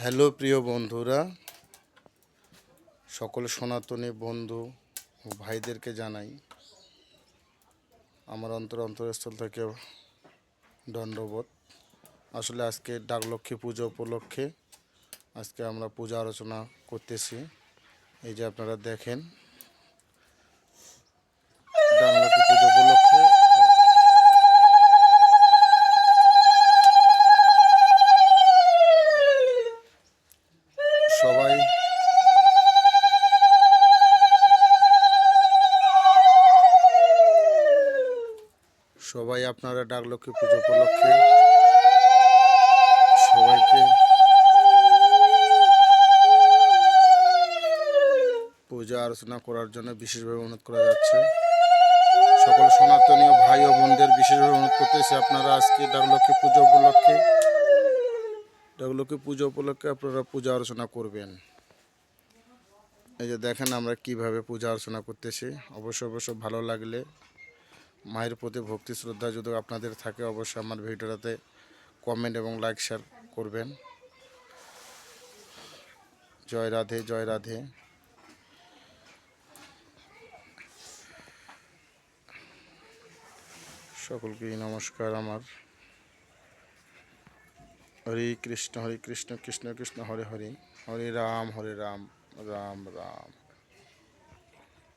Hello প্রিয় বন্ধুরা, সকল সনাতনী বন্ধু ও ভাইদেরকে জানাই আমার অন্তরস্থল থেকে দণ্ডবোধ। আসলে আজকে ডাকলক্ষ্মী পুজো উপলক্ষে আজকে আমরা পূজা আলোচনা করতেছি। এই যে আপনারা দেখেন, ডাকলক্ষ্মী পুজো উপলক্ষে সবাই সবাই আপনারা ডাকলক্ষ্মী পুজো উপলক্ষে সবাইকে পূজা আলোচনা করার জন্য বিশেষভাবে অনুরোধ করা যাচ্ছে। সকল সনাতনীয় ভাই ও বোনদের বিশেষভাবে অনুরোধ করতেছি, আপনারা আজকে ডাকলক্ষ্মী পুজো উপলক্ষে আপনারা পূজা অর্চনা করবেন। এই যে দেখেন আমরা কিভাবে পূজা অর্চনা করতেছি। অবশ্যই ভালো লাগলে, মায়ের প্রতি ভক্তি শ্রদ্ধা যদি আপনাদের থাকে, অবশ্যই আমার ভিডিওটাতে কমেন্ট এবং লাইক শেয়ার করবেন। জয় রাধে, জয় রাধে। সকলকেই নমস্কার আমার। হরে কৃষ্ণ কৃষ্ণ কৃষ্ণ হরে হরে, হরে রাম রাম রাম।